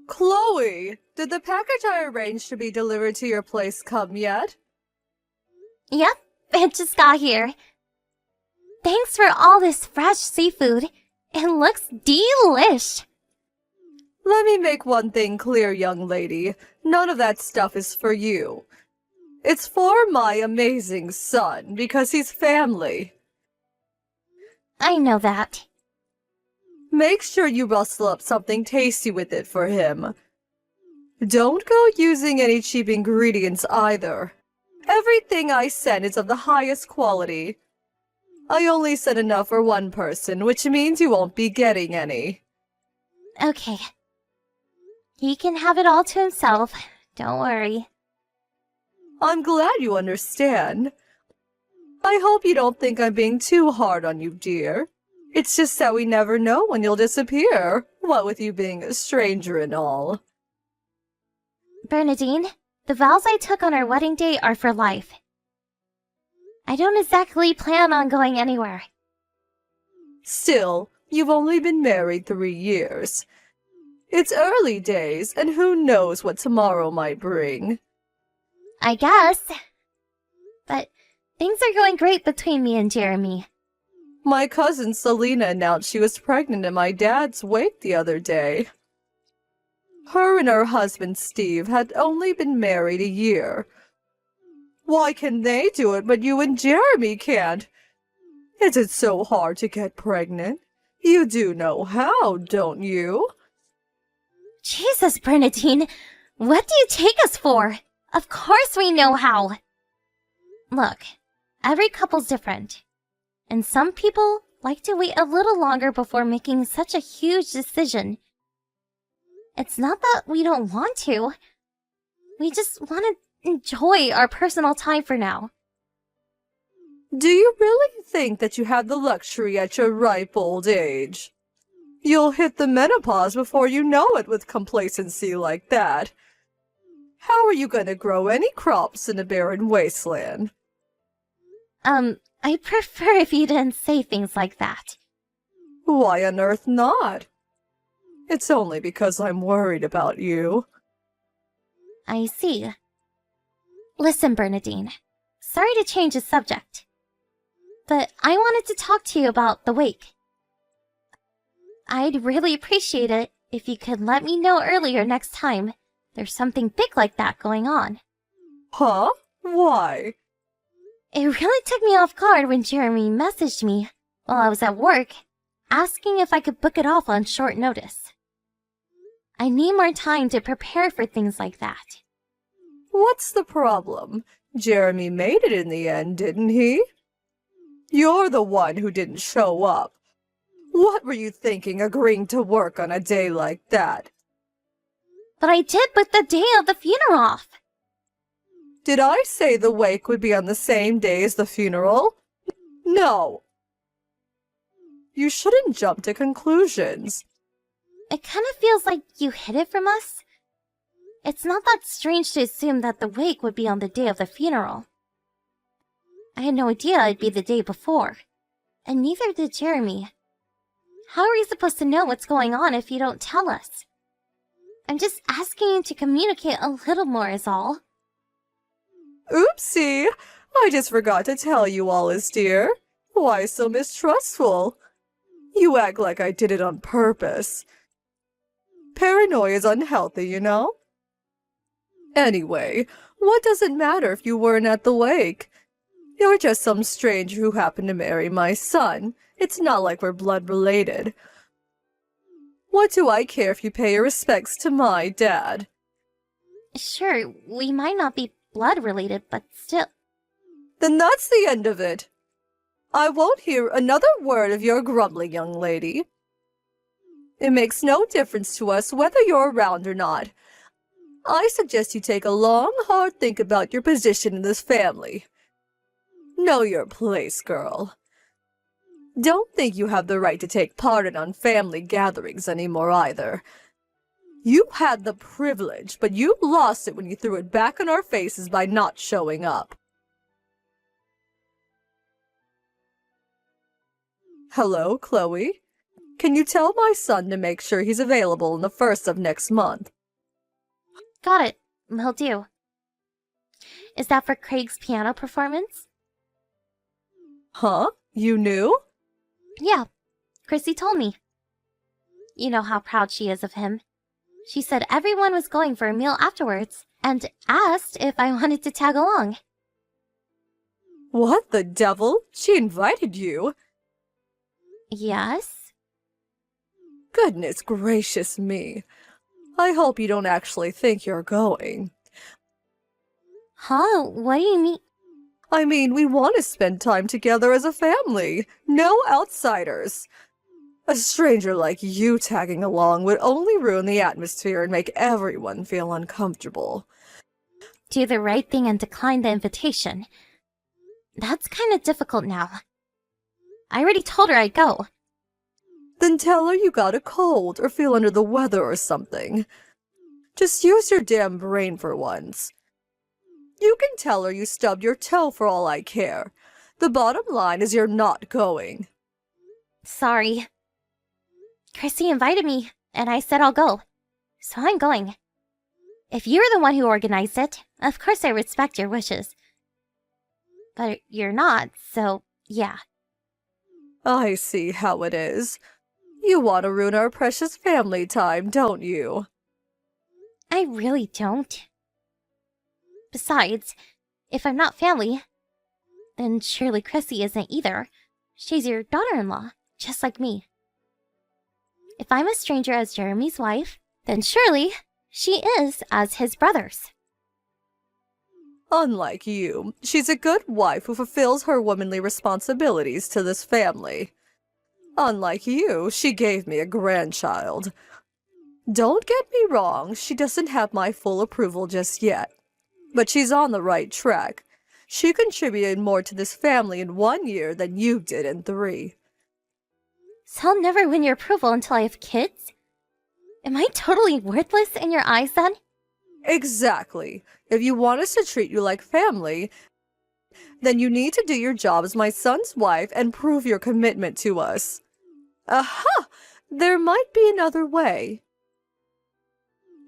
Chloe, did the package I arranged to be delivered to your place come yet? Yep, it just got here. Thanks for all this fresh seafood. It looks delish. Let me make one thing clear, young lady. None of that stuff is for you. It's for my amazing son, because he's family. I know that. Make sure you rustle up something tasty with it for him. Don't go using any cheap ingredients either. Everything I send is of the highest quality. I only sent enough for one person, which means you won't be getting any. Okay. He can have it all to himself. Don't worry. I'm glad you understand. I hope you don't think I'm being too hard on you, dear. It's just that we never know when you'll disappear, what with you being a stranger and all. Bernadine, the vows I took on our wedding day are for life. I don't exactly plan on going anywhere. Still, you've only been married 3 years. It's early days, and who knows what tomorrow might bring. I guess. But things are going great between me and Jeremy. My cousin Selena announced she was pregnant at my dad's wake the other day. Her and her husband Steve had only been married a year. Why can they do it, but you and Jeremy can't? Is it so hard to get pregnant? You do know how, don't you? Jesus, Bernadine, what do you take us for? Of course we know how. Look, every couple's different. And some people like to wait a little longer before making such a huge decision. It's not that we don't want to. We just want to enjoy our personal time for now. Do you really think that you have the luxury at your ripe old age? You'll hit the menopause before you know it with complacency like that. How are you going to grow any crops in a barren wasteland? I prefer if you didn't say things like that. Why on earth not? It's only because I'm worried about you. I see. Listen, Bernadine. Sorry to change the subject. But I wanted to talk to you about the wake. I'd really appreciate it if you could let me know earlier next time there's something big like that going on. Huh? Why? It really took me off guard when Jeremy messaged me while I was at work, asking if I could book it off on short notice. I need more time to prepare for things like that. What's the problem? Jeremy made it in the end, didn't he? You're the one who didn't show up. What were you thinking agreeing to work on a day like that? But I did book the day of the funeral off. Did I say the wake would be on the same day as the funeral? No. You shouldn't jump to conclusions. It kind of feels like you hid it from us. It's not that strange to assume that the wake would be on the day of the funeral. I had no idea it'd be the day before. And neither did Jeremy. How are we supposed to know what's going on if you don't tell us? I'm just asking you to communicate a little more is all. Oopsie! I just forgot to tell you all, dear. Why so mistrustful? You act like I did it on purpose. Paranoia is unhealthy, you know? Anyway, what does it matter if you weren't at the wake? You're just some stranger who happened to marry my son. It's not like we're blood related. What do I care if you pay your respects to my dad? Sure, we might not be blood related, but still. Then that's the end of it. I won't hear another word of your grumbling, young lady. It makes no difference to us whether you're around or not. I suggest you take a long, hard think about your position in this family. Know your place, girl. Don't think you have the right to take part in family gatherings anymore either. You had the privilege, but you lost it when you threw it back in our faces by not showing up. Hello, Chloe. Can you tell my son to make sure he's available on the 1st of next month? Got it. Will do. Is that for Craig's piano performance? Huh? You knew? Yeah, Chrissy told me. You know how proud she is of him. She said everyone was going for a meal afterwards and asked if I wanted to tag along. What the devil? She invited you? Yes? Goodness gracious me. I hope you don't actually think you're going. Huh? What do you mean? I mean, we want to spend time together as a family. No outsiders. A stranger like you tagging along would only ruin the atmosphere and make everyone feel uncomfortable. Do the right thing and decline the invitation. That's kind of difficult now. I already told her I'd go. Then tell her you got a cold or feel under the weather or something. Just use your damn brain for once. You can tell her you stubbed your toe for all I care. The bottom line is you're not going. Sorry. Chrissy invited me, and I said I'll go. So I'm going. If you were the one who organized it, of course I respect your wishes. But you're not, so yeah. I see how it is. You want to ruin our precious family time, don't you? I really don't. Besides, if I'm not family, then surely Chrissy isn't either. She's your daughter-in-law, just like me. If I'm a stranger as Jeremy's wife, then surely she is as his brother's. Unlike you, she's a good wife who fulfills her womanly responsibilities to this family. Unlike you, she gave me a grandchild. Don't get me wrong, she doesn't have my full approval just yet. But she's on the right track. She contributed more to this family in 1 year than you did in 3. So I'll never win your approval until I have kids? Am I totally worthless in your eyes then? Exactly. If you want us to treat you like family, then you need to do your job as my son's wife and prove your commitment to us. Aha! There might be another way.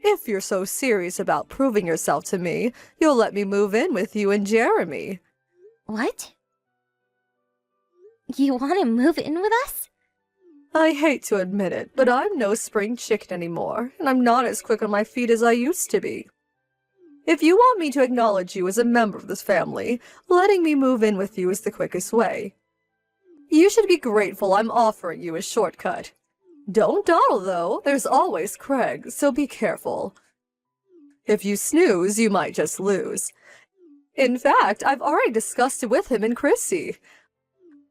If you're so serious about proving yourself to me, you'll let me move in with you and Jeremy. What? You want to move in with us? I hate to admit it, but I'm no spring chicken anymore, and I'm not as quick on my feet as I used to be. If you want me to acknowledge you as a member of this family, letting me move in with you is the quickest way. You should be grateful I'm offering you a shortcut. Don't dawdle, though. There's always Craig, so be careful. If you snooze, you might just lose. In fact, I've already discussed it with him and Chrissy.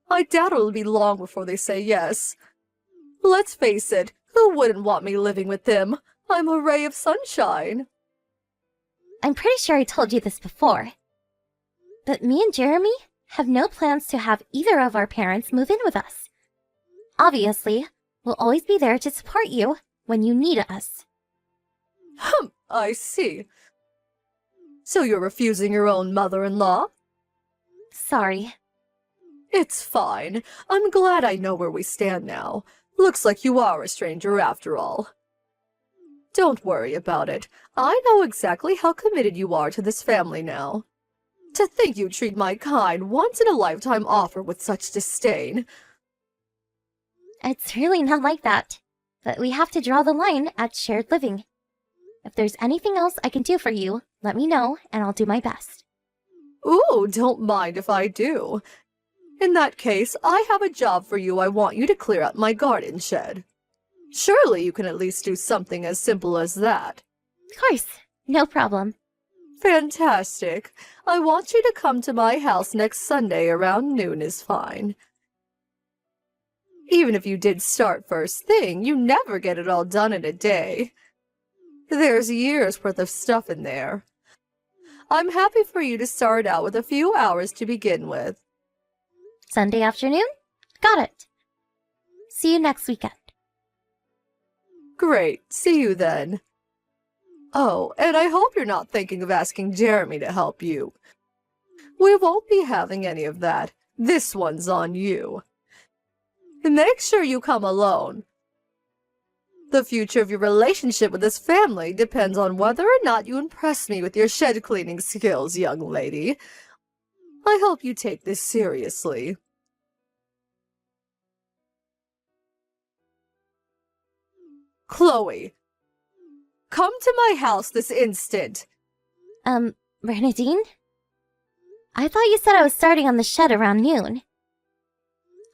I doubt it'll be long before they say yes. Let's face it, who wouldn't want me living with them? I'm a ray of sunshine. I'm pretty sure I told you this before. But me and Jeremy have no plans to have either of our parents move in with us. Obviously, we'll always be there to support you when you need us. I see. So you're refusing your own mother-in-law? Sorry. It's fine. I'm glad I know where we stand now. Looks like you are a stranger after all. Don't worry about it. I know exactly how committed you are to this family now. To think you treat my kind, once-in-a-lifetime offer with such disdain. It's really not like that. But we have to draw the line at shared living. If there's anything else I can do for you, let me know and I'll do my best. Ooh, don't mind if I do. In that case, I have a job for you. I want you to clear out my garden shed. Surely you can at least do something as simple as that. Of course, no problem. Fantastic. I want you to come to my house next Sunday around noon is fine. Even if you did start first thing, you never get it all done in a day. There's years' worth of stuff in there. I'm happy for you to start out with a few hours to begin with. Sunday afternoon? Got it. See you next weekend. Great. See you then. Oh, and I hope you're not thinking of asking Jeremy to help you. We won't be having any of that. This one's on you. Make sure you come alone. The future of your relationship with this family depends on whether or not you impress me with your shed cleaning skills, young lady. I hope you take this seriously. Chloe, come to my house this instant. Bernadine? I thought you said I was starting on the shed around noon.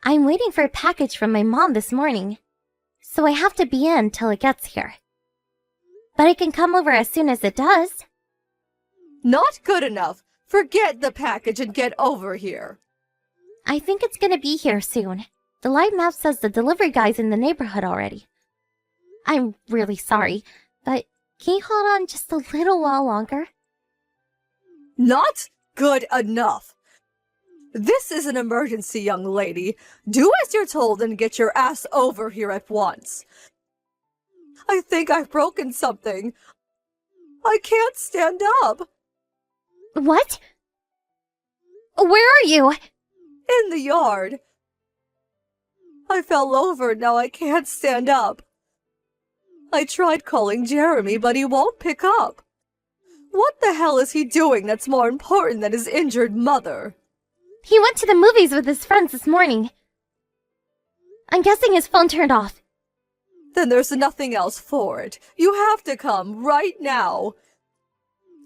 I'm waiting for a package from my mom this morning, so I have to be in till it gets here. But I can come over as soon as it does. Not good enough. Forget the package and get over here. I think it's gonna be here soon. The live map says the delivery guy's in the neighborhood already. I'm really sorry, but can you hold on just a little while longer? Not good enough. This is an emergency, young lady. Do as you're told and get your ass over here at once. I think I've broken something. I can't stand up. What? Where are you? In the yard. I fell over and now I can't stand up. I tried calling Jeremy, but he won't pick up. What the hell is he doing that's more important than his injured mother? He went to the movies with his friends this morning. I'm guessing his phone turned off. Then there's nothing else for it. You have to come right now.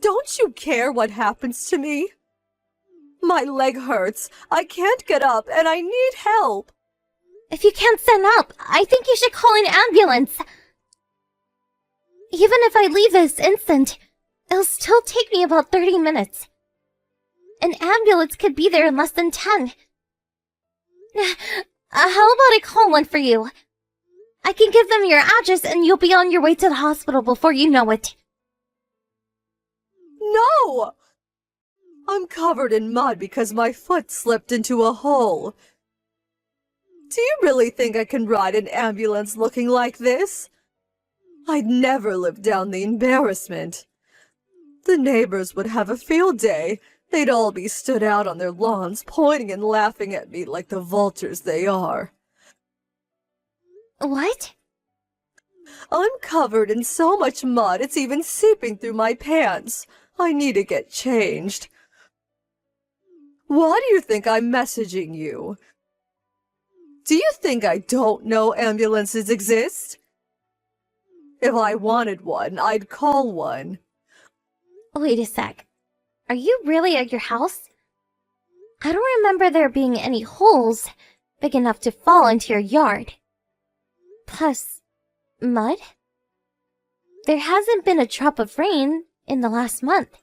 Don't you care what happens to me? My leg hurts. I can't get up and I need help. If you can't stand up, I think you should call an ambulance. Even if I leave this instant, it'll still take me about 30 minutes. An ambulance could be there in less than 10. How about I call one for you? I can give them your address and you'll be on your way to the hospital before you know it. No! I'm covered in mud because my foot slipped into a hole. Do you really think I can ride an ambulance looking like this? I'd never live down the embarrassment. The neighbors would have a field day. They'd all be stood out on their lawns, pointing and laughing at me like the vultures they are. What? I'm covered in so much mud, it's even seeping through my pants. I need to get changed. Why do you think I'm messaging you? Do you think I don't know ambulances exist? If I wanted one, I'd call one. Wait a sec. Are you really at your house? I don't remember there being any holes big enough to fall into your yard. Plus, mud? There hasn't been a drop of rain in the last month.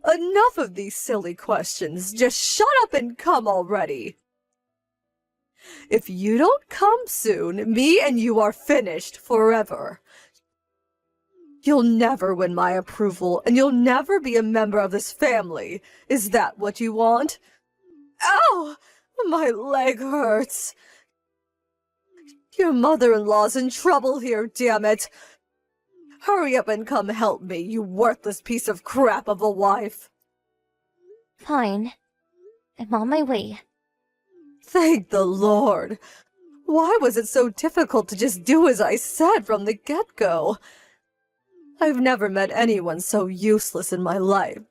Enough of these silly questions. Just shut up and come already. If you don't come soon, me and you are finished forever. You'll never win my approval, and you'll never be a member of this family. Is that what you want? Ow! My leg hurts. Your mother-in-law's in trouble here, damn it. Hurry up and come help me, you worthless piece of crap of a wife. Fine. I'm on my way. Thank the Lord. Why was it so difficult to just do as I said from the get-go? I've never met anyone so useless in my life.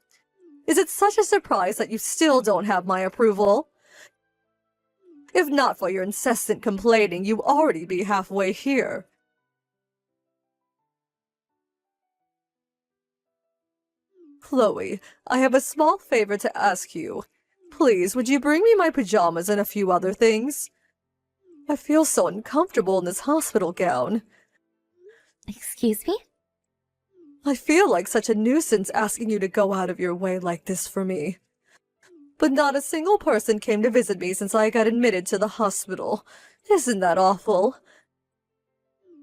Is it such a surprise that you still don't have my approval? If not for your incessant complaining, you'd already be halfway here. Chloe, I have a small favor to ask you. Please, would you bring me my pajamas and a few other things? I feel so uncomfortable in this hospital gown. Excuse me? I feel like such a nuisance asking you to go out of your way like this for me. But not a single person came to visit me since I got admitted to the hospital. Isn't that awful?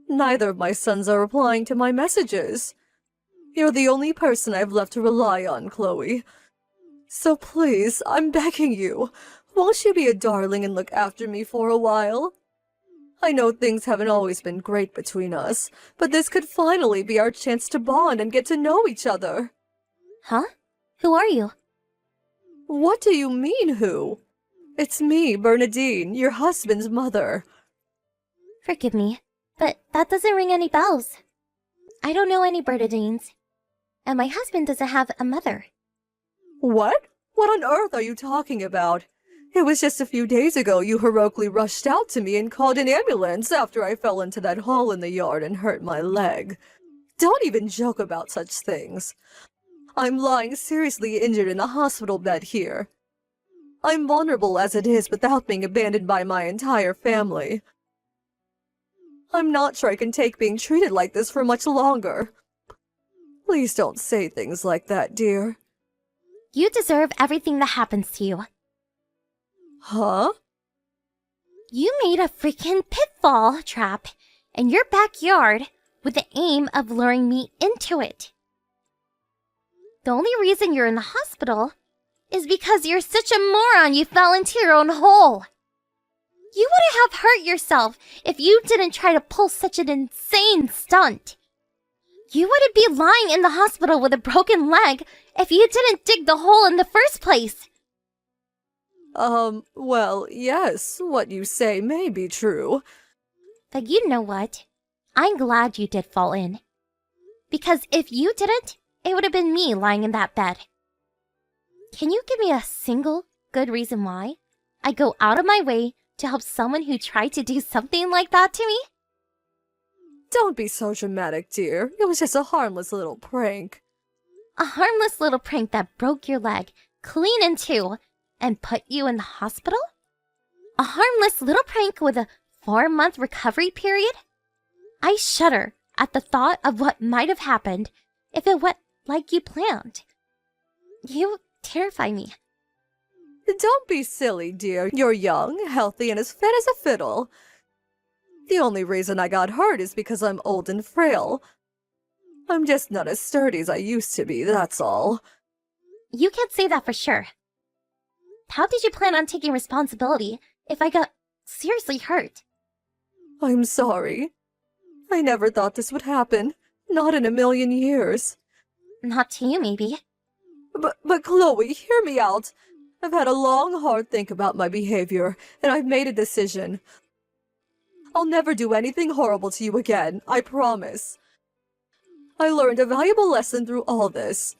Neither of my sons are replying to my messages. You're the only person I've left to rely on, Chloe. So please, I'm begging you, won't you be a darling and look after me for a while? I know things haven't always been great between us, but this could finally be our chance to bond and get to know each other. Huh? Who are you? What do you mean, who? It's me, Bernadine, your husband's mother. Forgive me. But that doesn't ring any bells. I don't know any Bernadines. And my husband doesn't have a mother. What? What on earth are you talking about? It was just a few days ago you heroically rushed out to me and called an ambulance after I fell into that hole in the yard and hurt my leg. Don't even joke about such things. I'm lying seriously injured in a hospital bed here. I'm vulnerable as it is without being abandoned by my entire family. I'm not sure I can take being treated like this for much longer. Please don't say things like that, dear. You deserve everything that happens to you. Huh? You made a freaking pitfall trap in your backyard with the aim of luring me into it. The only reason you're in the hospital is because you're such a moron you fell into your own hole. You wouldn't have hurt yourself if you didn't try to pull such an insane stunt. You wouldn't be lying in the hospital with a broken leg if you didn't dig the hole in the first place. Well, yes, what you say may be true. But you know what? I'm glad you did fall in. Because if you didn't, it would have been me lying in that bed. Can you give me a single good reason why I go out of my way to help someone who tried to do something like that to me? Don't be so dramatic, dear. It was just a harmless little prank. A harmless little prank that broke your leg clean in two and put you in the hospital? A harmless little prank with a 4-month recovery period? I shudder at the thought of what might have happened if it went like you planned. You terrify me. Don't be silly, dear. You're young, healthy, and as fit as a fiddle. The only reason I got hurt is because I'm old and frail. I'm just not as sturdy as I used to be, that's all. You can't say that for sure. How did you plan on taking responsibility if I got seriously hurt? I'm sorry. I never thought this would happen. Not in a million years. Not to you, maybe. But Chloe, hear me out. I've had a long, hard think about my behavior, and I've made a decision. I'll never do anything horrible to you again, I promise. I learned a valuable lesson through all this.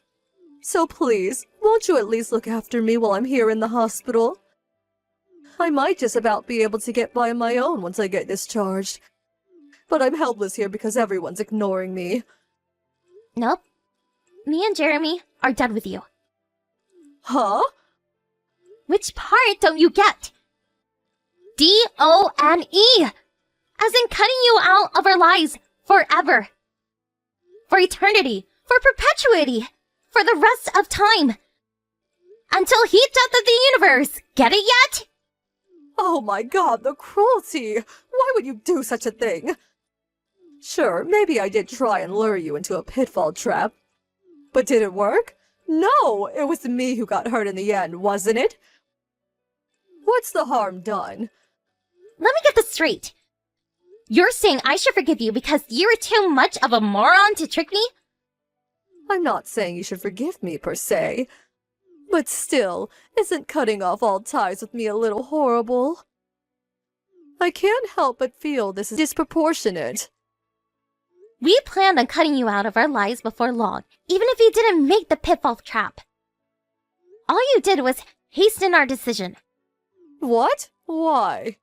So please, won't you at least look after me while I'm here in the hospital? I might just about be able to get by on my own once I get discharged. But I'm helpless here because everyone's ignoring me. Nope. Me and Jeremy are done with you. Huh? Which part don't you get? D-O-N-E! As in cutting you out of our lives forever. For eternity. For perpetuity. For the rest of time. Until heat death of the universe. Get it yet? Oh my god, the cruelty! Why would you do such a thing? Sure, maybe I did try and lure you into a pitfall trap. But did it work? No, it was me who got hurt in the end, wasn't it? What's the harm done? Let me get this straight. You're saying I should forgive you because you're too much of a moron to trick me? I'm not saying you should forgive me, per se. But still, isn't cutting off all ties with me a little horrible? I can't help but feel this is disproportionate. We planned on cutting you out of our lives before long, even if you didn't make the pitfall trap. All you did was hasten our decision. What? Why?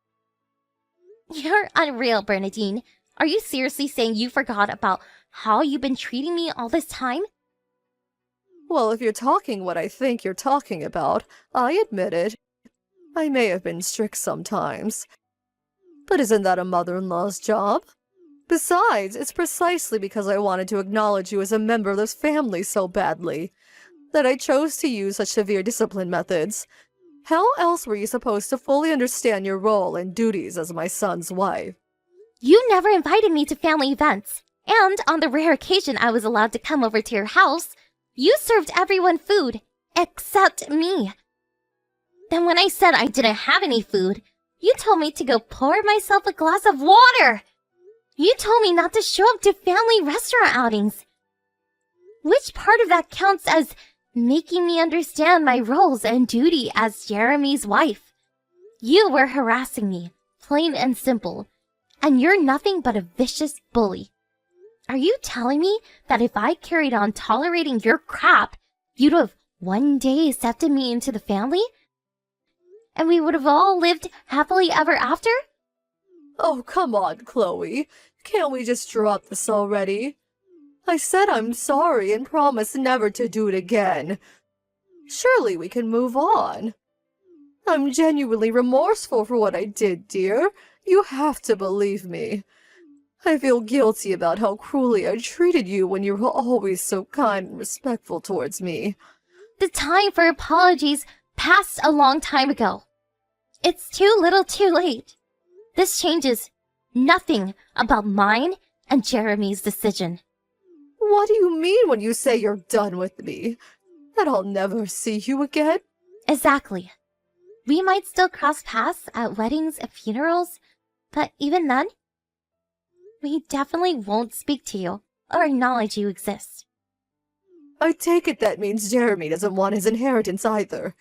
You're unreal, Bernadine. Are you seriously saying you forgot about how you've been treating me all this time? Well, if you're talking what I think you're talking about, I admit it. I may have been strict sometimes. But isn't that a mother-in-law's job? Besides, it's precisely because I wanted to acknowledge you as a member of this family so badly that I chose to use such severe discipline methods. How else were you supposed to fully understand your role and duties as my son's wife? You never invited me to family events, and on the rare occasion I was allowed to come over to your house, you served everyone food, except me. Then when I said I didn't have any food, you told me to go pour myself a glass of water. You told me not to show up to family restaurant outings. Which part of that counts as making me understand my roles and duty as Jeremy's wife? You were harassing me, plain and simple. and you're nothing but a vicious bully. Are you telling me that if I carried on tolerating your crap, you'd have one day accepted me into the family? And we would have all lived happily ever after? Oh, come on, Chloe. Can't we just drop this already? I said I'm sorry and promise never to do it again. Surely we can move on. I'm genuinely remorseful for what I did, dear. You have to believe me. I feel guilty about how cruelly I treated you when you were always so kind and respectful towards me. The time for apologies passed a long time ago. It's too little too late. This changes nothing about mine and Jeremy's decision. What do you mean when you say you're done with me? That I'll never see you again? Exactly. We might still cross paths at weddings and funerals, but even then, we definitely won't speak to you or acknowledge you exist. I take it that means Jeremy doesn't want his inheritance either.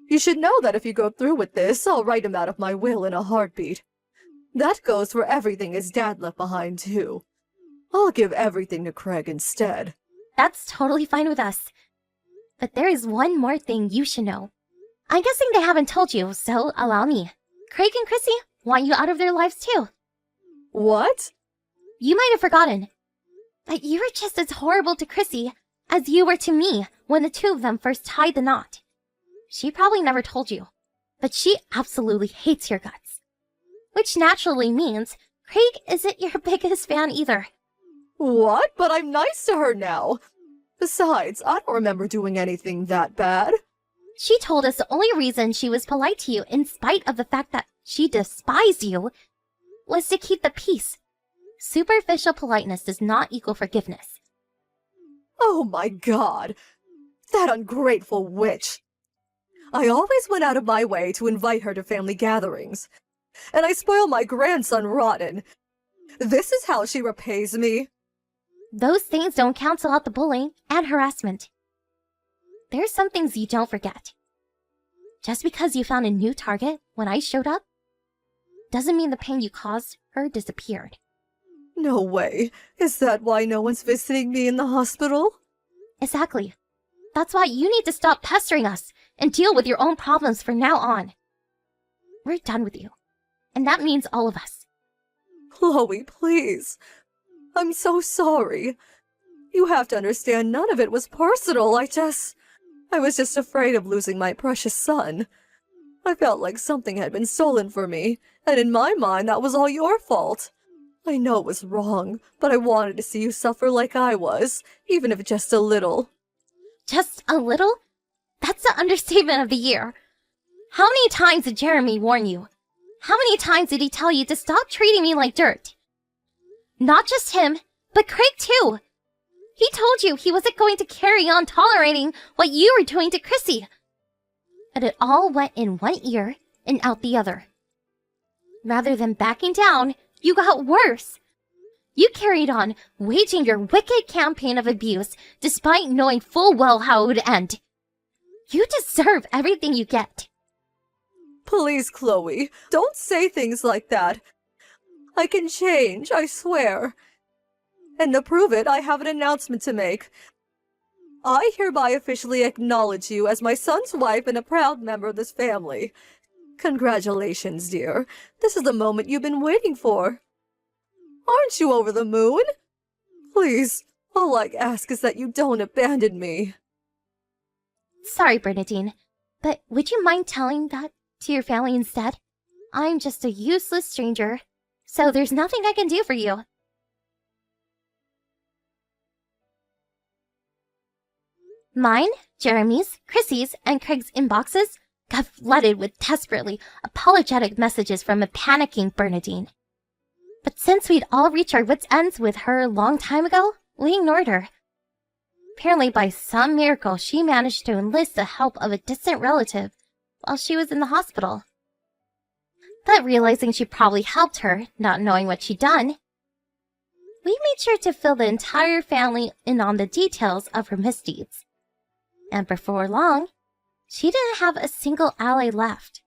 You should know that if you go through with this, I'll write him out of my will in a heartbeat. That goes for everything his dad left behind, too. I'll give everything to Craig instead. That's totally fine with us. But there is one more thing you should know. I'm guessing they haven't told you, so allow me. Craig and Chrissy want you out of their lives too. What? You might have forgotten that you were just as horrible to Chrissy as you were to me when the two of them first tied the knot. She probably never told you, but she absolutely hates your guts. Which naturally means Craig isn't your biggest fan either. What? But I'm nice to her now. Besides, I don't remember doing anything that bad. She told us the only reason she was polite to you, in spite of the fact that she despised you, was to keep the peace. Superficial politeness does not equal forgiveness. Oh my God! That ungrateful witch! I always went out of my way to invite her to family gatherings, and I spoil my grandson rotten. This is how she repays me? Those things don't cancel out the bullying and harassment. There's some things you don't forget. Just because you found a new target when I showed up, doesn't mean the pain you caused her disappeared. No way. Is that why no one's visiting me in the hospital? Exactly. That's why you need to stop pestering us and deal with your own problems from now on. We're done with you. And that means all of us. Chloe, please. I'm so sorry. You have to understand none of it was personal. I was just afraid of losing my precious son. I felt like something had been stolen from me, and in my mind that was all your fault. I know it was wrong, but I wanted to see you suffer like I was, even if just a little. Just a little? That's the understatement of the year. How many times did Jeremy warn you? How many times did he tell you to stop treating me like dirt? Not just him, but Craig too. He told you he wasn't going to carry on tolerating what you were doing to Chrissy. But it all went in one ear and out the other. Rather than backing down, you got worse. You carried on, waging your wicked campaign of abuse, despite knowing full well how it would end. You deserve everything you get. Please, Chloe, don't say things like that. I can change, I swear. And to prove it, I have an announcement to make. I hereby officially acknowledge you as my son's wife and a proud member of this family. Congratulations, dear. This is the moment you've been waiting for. Aren't you over the moon? Please, all I ask is that you don't abandon me. Sorry, Bernadine, but would you mind telling that to your family instead? I'm just a useless stranger, so there's nothing I can do for you. Mine, Jeremy's, Chrissy's, and Craig's inboxes got flooded with desperately apologetic messages from a panicking Bernadine. But since we'd all reached our wits' ends with her a long time ago, we ignored her. Apparently by some miracle, she managed to enlist the help of a distant relative while she was in the hospital. But realizing she probably helped her, not knowing what she'd done, we made sure to fill the entire family in on the details of her misdeeds. And before long, she didn't have a single ally left.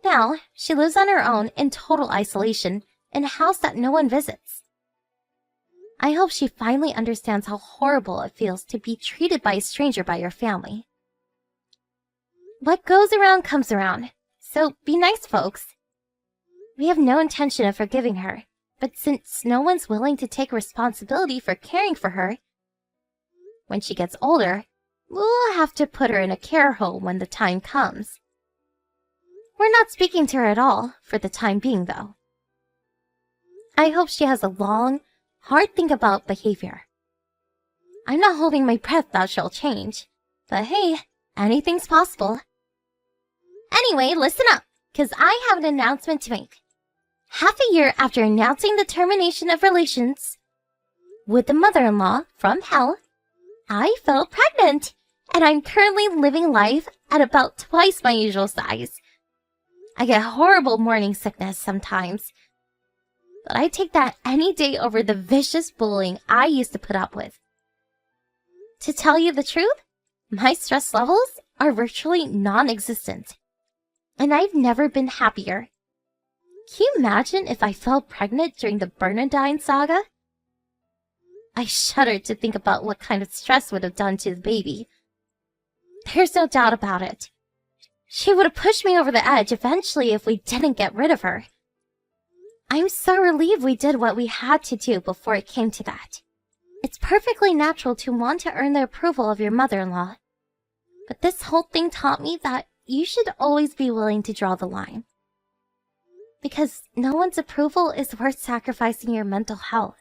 Now, she lives on her own in total isolation in a house that no one visits. I hope she finally understands how horrible it feels to be treated by a stranger by your family. What goes around comes around, so be nice, folks. We have no intention of forgiving her, but since no one's willing to take responsibility for caring for her, when she gets older, we'll have to put her in a care home when the time comes. We're not speaking to her at all, for the time being, though. I hope she has a long, hard think about behavior. I'm not holding my breath that she'll change, but hey, anything's possible. Anyway, listen up, because I have an announcement to make. Half a year after announcing the termination of relations with the mother-in-law from hell, I fell pregnant, and I'm currently living life at about twice my usual size. I get horrible morning sickness sometimes, but I take that any day over the vicious bullying I used to put up with. To tell you the truth, my stress levels are virtually non-existent, and I've never been happier. Can you imagine if I fell pregnant during the Bernadine saga? I shudder to think about what kind of stress would have done to the baby. There's no doubt about it. She would have pushed me over the edge eventually if we didn't get rid of her. I'm so relieved we did what we had to do before it came to that. It's perfectly natural to want to earn the approval of your mother-in-law. But this whole thing taught me that you should always be willing to draw the line. Because no one's approval is worth sacrificing your mental health.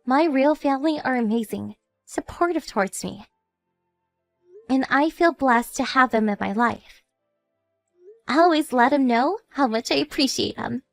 My real family are amazing, supportive towards me. And I feel blessed to have them in my life. I always let them know how much I appreciate them.